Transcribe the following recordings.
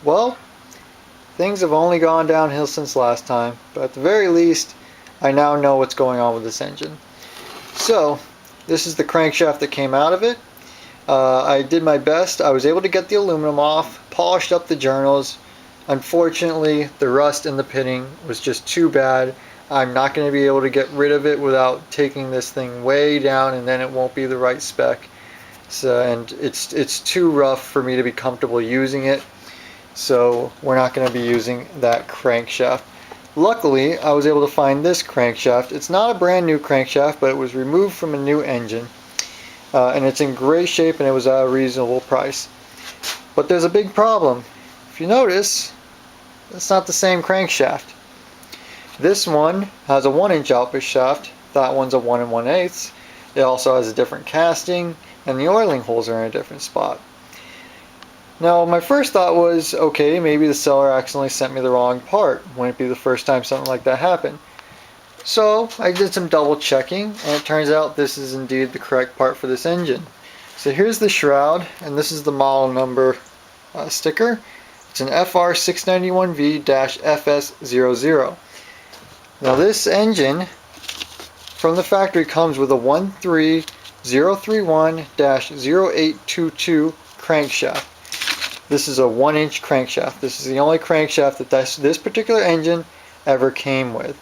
Well, things have only gone downhill since last time, but at the very least, I now know what's going on with this engine. So, this is the crankshaft that came out of it. I did my best. I was able to get the aluminum off, polished up the journals. Unfortunately, the rust in the pitting was just too bad. I'm not going to be able to get rid of it without taking this thing way down, and then it won't be the right spec. So, and it's too rough for me to be comfortable using it. So we're not going to be using that crankshaft. Luckily, I was able to find this crankshaft. It's not a brand new crankshaft, but it was removed from a new engine. And it's in great shape, and it was at a reasonable price. But there's a big problem. If you notice, it's not the same crankshaft. This one has a 1-inch outpush shaft. That one's a 1 1/8. It also has a different casting, and the oiling holes are in a different spot. Now, my first thought was, okay, maybe the seller accidentally sent me the wrong part. Wouldn't it be the first time something like that happened? So I did some double checking, and it turns out this is indeed the correct part for this engine. So here's the shroud, and this is the model number sticker. It's an FR691V-FS00. Now this engine from the factory comes with a 13031-0822 crankshaft. This is a 1-inch crankshaft. This is the only crankshaft that this particular engine ever came with.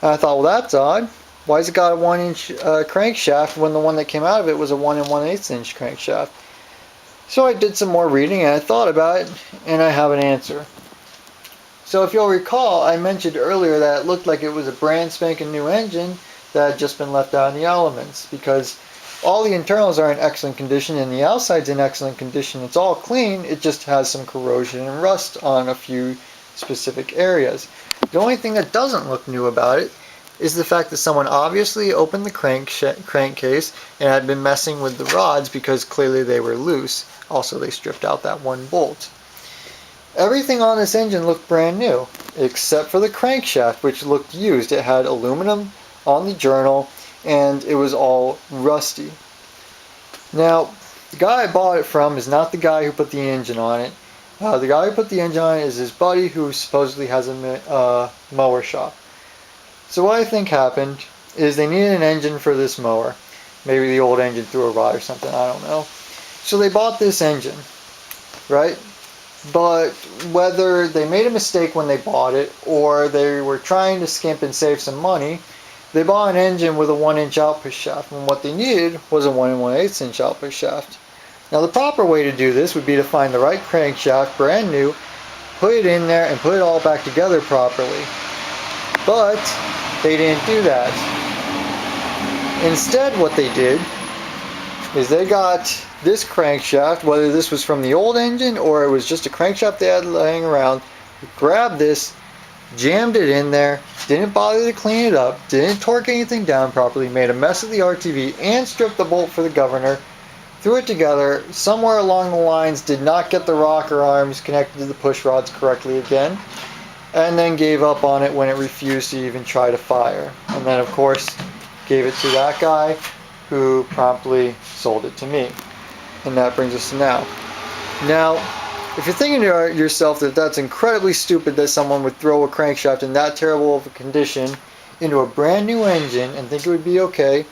I thought, well, that's odd. Why has it got a 1-inch crankshaft when the one that came out of it was a 1 1/8 inch crankshaft? So I did some more reading and I thought about it, and I have an answer. So if you'll recall, I mentioned earlier that it looked like it was a brand spanking new engine that had just been left out in the elements, because all the internals are in excellent condition and the outside's in excellent condition. It's all clean, it just has some corrosion and rust on a few specific areas. The only thing that doesn't look new about it is the fact that someone obviously opened the crankcase and had been messing with the rods because clearly they were loose. Also, they stripped out that one bolt. Everything on this engine looked brand new, except for the crankshaft, which looked used. It had aluminum on the journal, and it was all rusty. Now, the guy I bought it from is not the guy who put the engine on it. The guy who put the engine on it is his buddy who supposedly has a mower shop. So what I think happened is they needed an engine for this mower. Maybe the old engine threw a rod or something, I don't know. So they bought this engine, right? But whether they made a mistake when they bought it or they were trying to skimp and save some money, they bought an engine with a 1-inch outpush shaft, and what they needed was a 1 1/8 inch outpush shaft. Now the proper way to do this would be to find the right crankshaft, brand new, put it in there and put it all back together properly. But they didn't do that. Instead what they did is they got this crankshaft, whether this was from the old engine or it was just a crankshaft they had laying around, grabbed this, jammed it in there, didn't bother to clean it up, didn't torque anything down properly, made a mess of the RTV and stripped the bolt for the governor, threw it together, somewhere along the lines did not get the rocker arms connected to the push rods correctly again, and then gave up on it when it refused to even try to fire. And then of course gave it to that guy who promptly sold it to me. And that brings us to now. Now, if you're thinking to yourself that that's incredibly stupid that someone would throw a crankshaft in that terrible of a condition into a brand new engine and think it would be okay,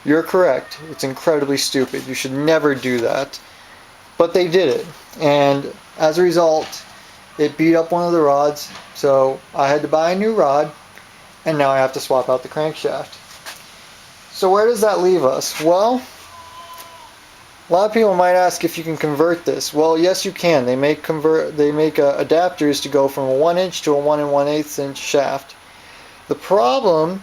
you're correct. It's incredibly stupid. You should never do that. But they did it. And as a result, it beat up one of the rods. So I had to buy a new rod. And now I have to swap out the crankshaft. So where does that leave us? Well, a lot of people might ask if you can convert this. Well, yes, you can. They make adapters to go from a 1-inch to a 1 1/8 inch shaft. The problem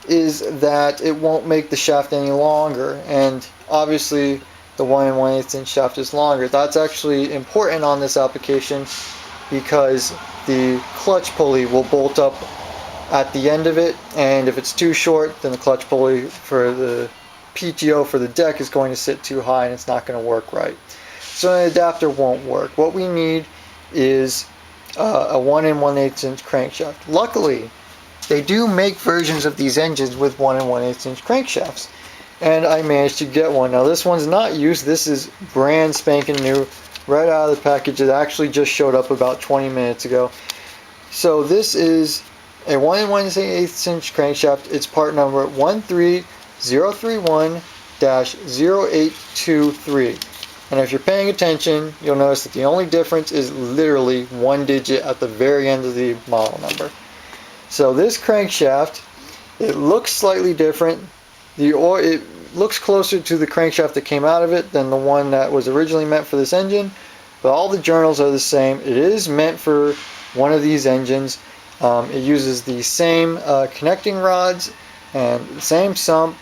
is that it won't make the shaft any longer, and obviously the 1 1/8 inch shaft is longer. That's actually important on this application because the clutch pulley will bolt up at the end of it, and if it's too short, then the clutch pulley for the PTO for the deck is going to sit too high and it's not going to work right. So an adapter won't work. What we need is a 1 1/8 inch crankshaft. Luckily, they do make versions of these engines with 1 1/8 inch crankshafts, and I managed to get one. Now this one's not used. This is brand spanking new right out of the package. It actually just showed up about 20 minutes ago. So this is a 1 1/8 inch crankshaft. It's part number 13031-0823. And if you're paying attention, you'll notice that the only difference is literally one digit at the very end of the model number. So this crankshaft, it looks slightly different. It looks closer to the crankshaft that came out of it than the one that was originally meant for this engine, but all the journals are the same. It is meant for one of these engines. It uses the same connecting rods and the same sump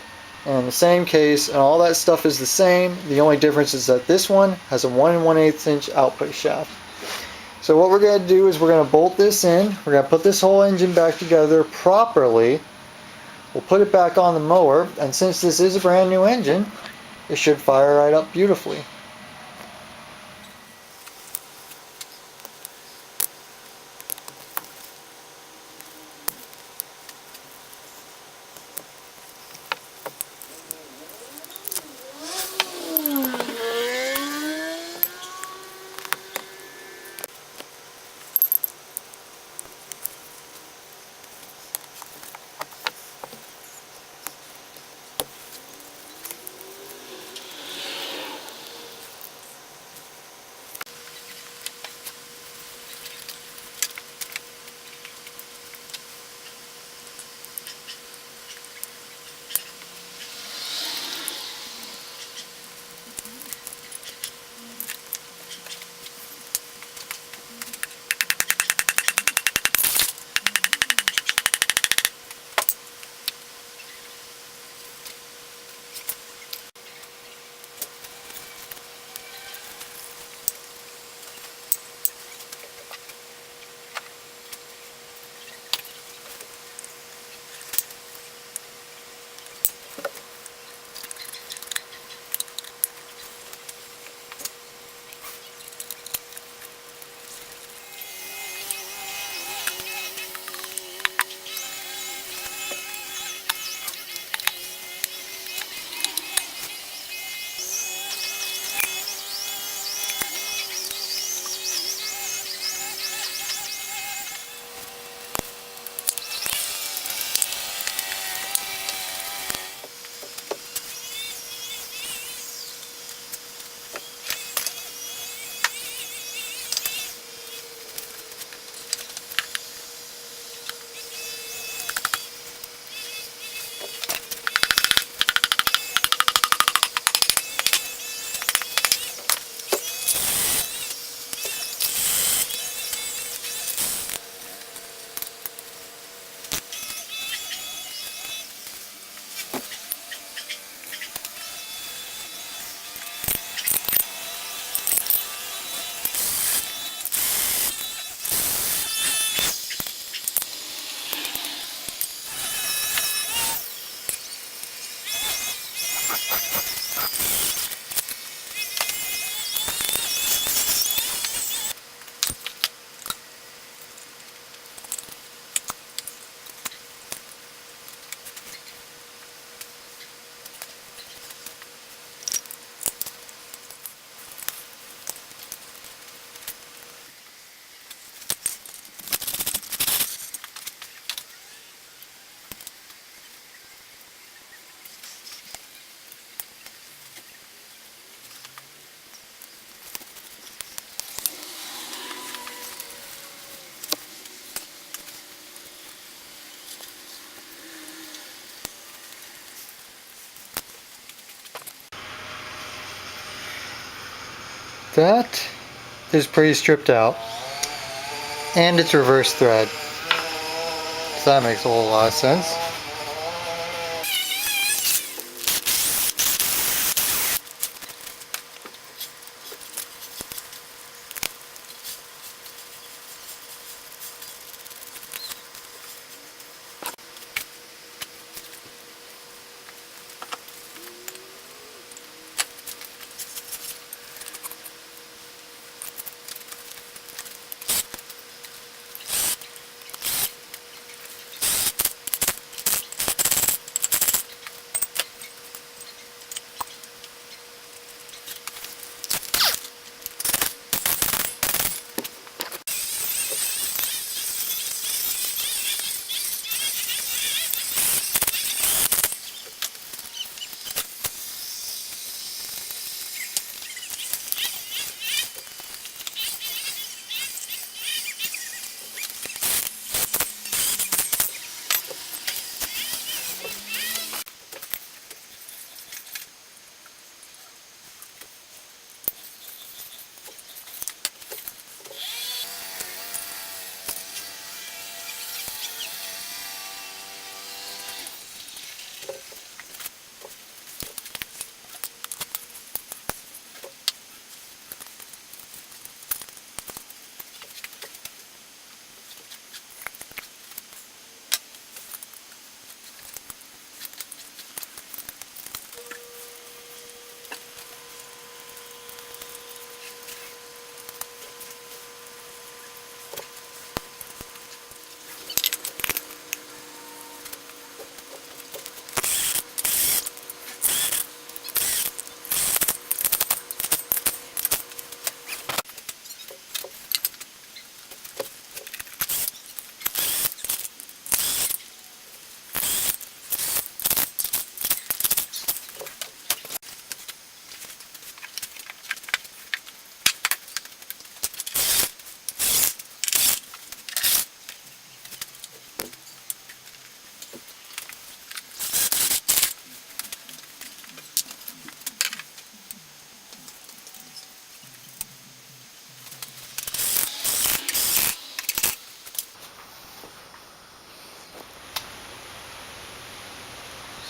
and the same case, and all that stuff is the same. The only difference is that this one has a 1 1/8 inch output shaft. So what we're going to do is we're going to bolt this in. We're going to put this whole engine back together properly. We'll put it back on the mower, and since this is a brand new engine, it should fire right up beautifully. That is pretty stripped out, and it's reverse thread, so that makes a whole lot of sense.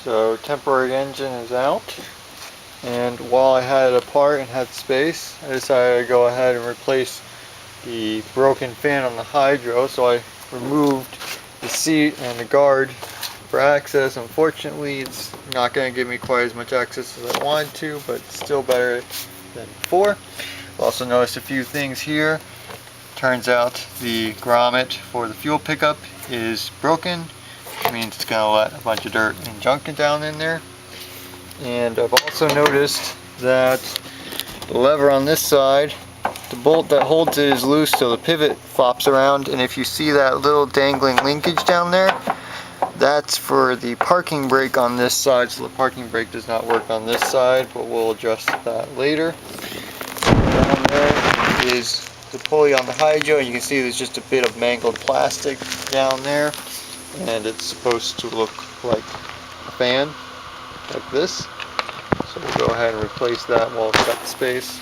So temporary engine is out, and while I had it apart and had space, I decided to go ahead and replace the broken fan on the hydro. So I removed the seat and the guard for access. Unfortunately, it's not going to give me quite as much access as I wanted to, but still better than before. Also noticed a few things here. Turns out the grommet for the fuel pickup is broken, which means it's going to let a bunch of dirt and junk down in there. And I've also noticed that the lever on this side, the bolt that holds it is loose, so the pivot flops around, and if you see that little dangling linkage down there, that's for the parking brake on this side. So the parking brake does not work on this side, but we'll address that later. Down there is the pulley on the hydro, and you can see there's just a bit of mangled plastic down there, and it's supposed to look like a fan, like this. So we'll go ahead and replace that while it's got the space.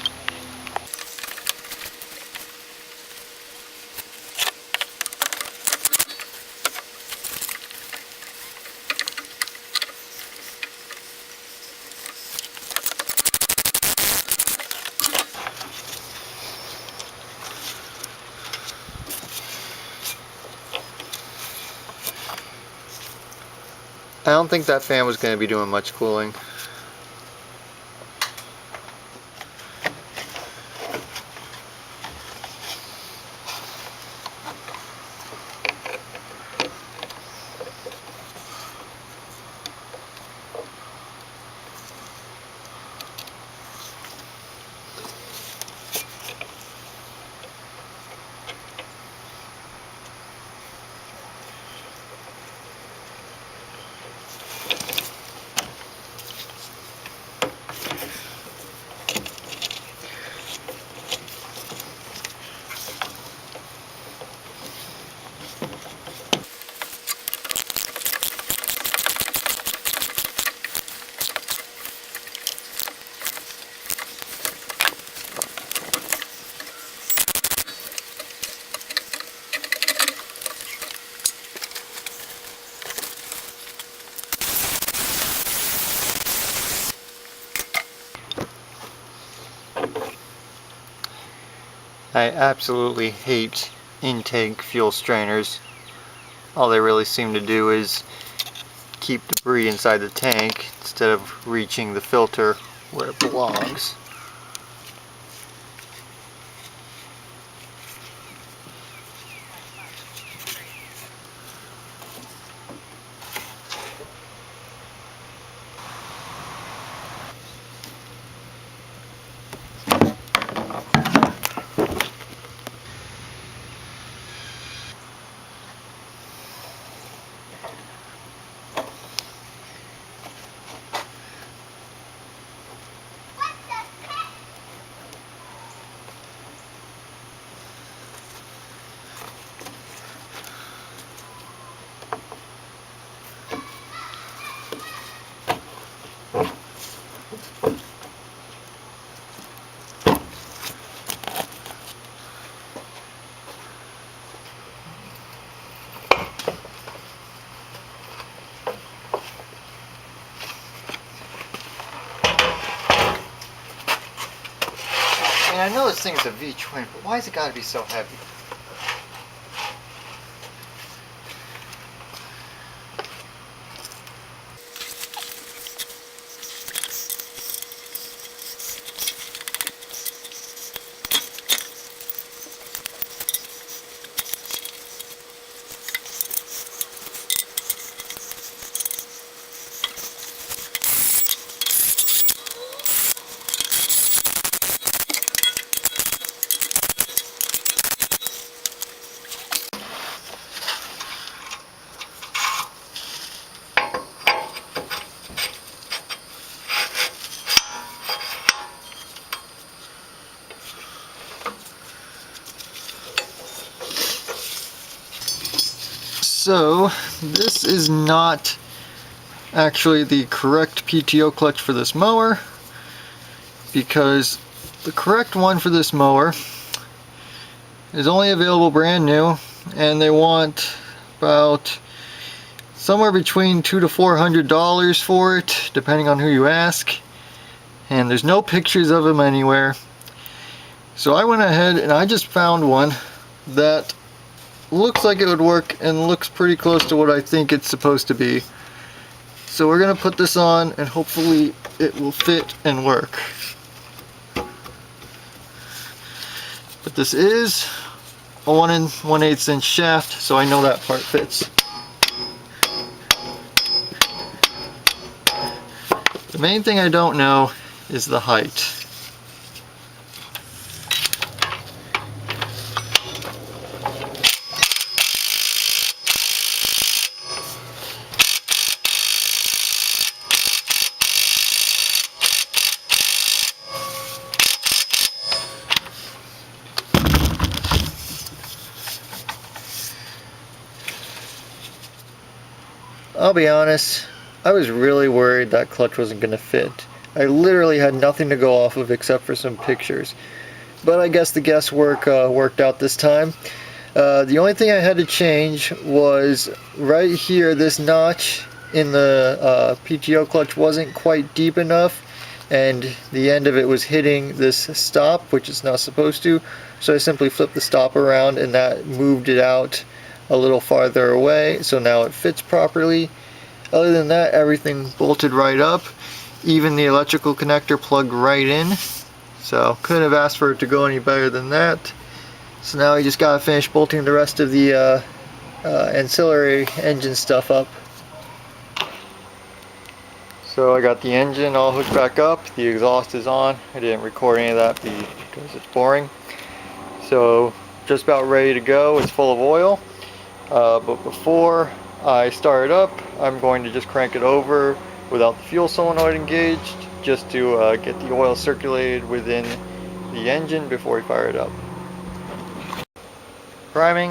I don't think that fan was going to be doing much cooling. I absolutely hate intake fuel strainers. All they really seem to do is keep debris inside the tank instead of reaching the filter where it belongs. And I know this thing is a V-twin, but why has it got to be so heavy? So, this is not actually the correct PTO clutch for this mower, because the correct one for this mower is only available brand new, and they want about somewhere between $200 to $400 for it, depending on who you ask. And there's no pictures of them anywhere. So I went ahead and I just found one that looks like it would work and looks pretty close to what I think it's supposed to be. So we're gonna put this on and hopefully it will fit and work. But this is a 1 1/8 inch shaft, so I know that part fits. The main thing I don't know is the height. I'll be honest, I was really worried that clutch wasn't going to fit. I literally had nothing to go off of except for some pictures. But I guess the guesswork worked out this time. The only thing I had to change was right here, this notch in the PTO clutch wasn't quite deep enough, and the end of it was hitting this stop, which it's not supposed to. So I simply flipped the stop around and that moved it out a little farther away, so now it fits properly. Other than that, everything bolted right up. Even the electrical connector plugged right in. So couldn't have asked for it to go any better than that. So now we just gotta finish bolting the rest of the ancillary engine stuff up. So I got the engine all hooked back up, the exhaust is on. I didn't record any of that because it's boring. So just about ready to go, it's full of oil. But before I start it up, I'm going to just crank it over without the fuel solenoid engaged, just to get the oil circulated within the engine before we fire it up. Priming.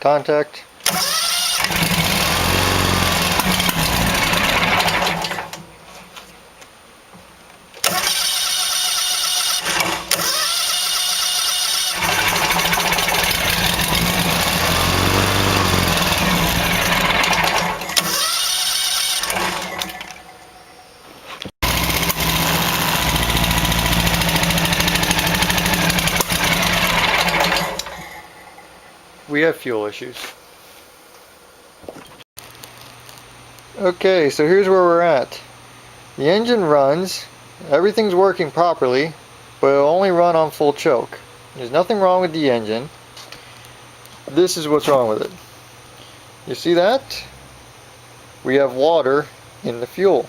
Contact. We have fuel issues. Okay, so here's where we're at. The engine runs, everything's working properly, but it'll only run on full choke. There's nothing wrong with the engine. This is what's wrong with it. You see that? We have water in the fuel.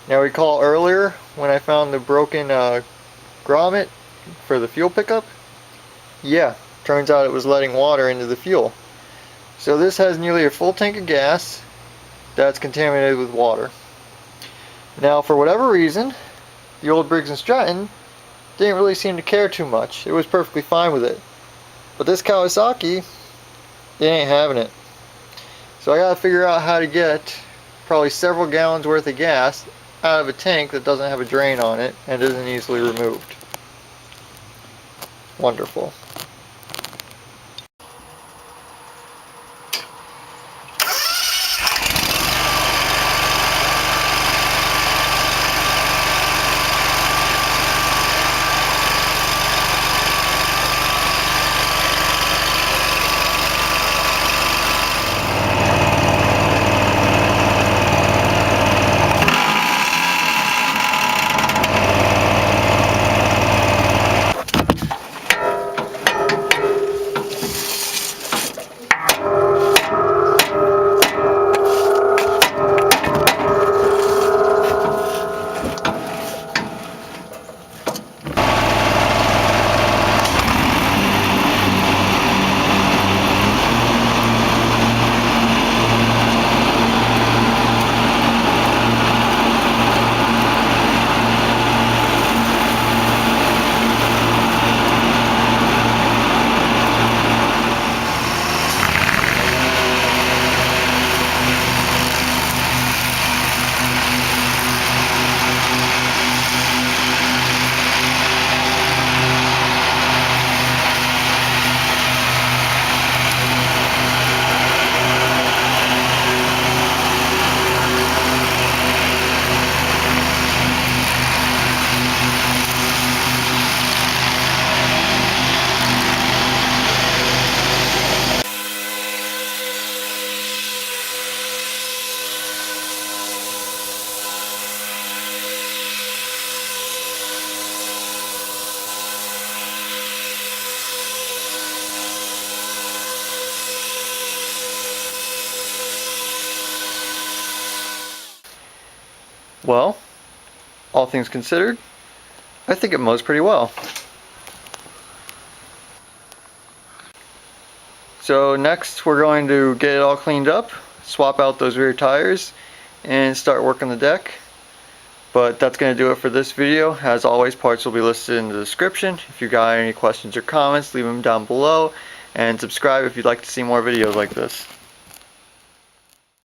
Now recall earlier when I found the broken grommet for the fuel pickup? Yeah, turns out it was letting water into the fuel. So this has nearly a full tank of gas that's contaminated with water. Now for whatever reason, the old Briggs & Stratton didn't really seem to care too much. It was perfectly fine with it. But this Kawasaki, they ain't having it. So I gotta figure out how to get probably several gallons worth of gas out of a tank that doesn't have a drain on it and isn't easily removed. Wonderful. Well, all things considered, I think it mows pretty well. So next we're going to get it all cleaned up, swap out those rear tires, and start working the deck. But that's going to do it for this video. As always, parts will be listed in the description. If you got any questions or comments, leave them down below, and subscribe if you'd like to see more videos like this.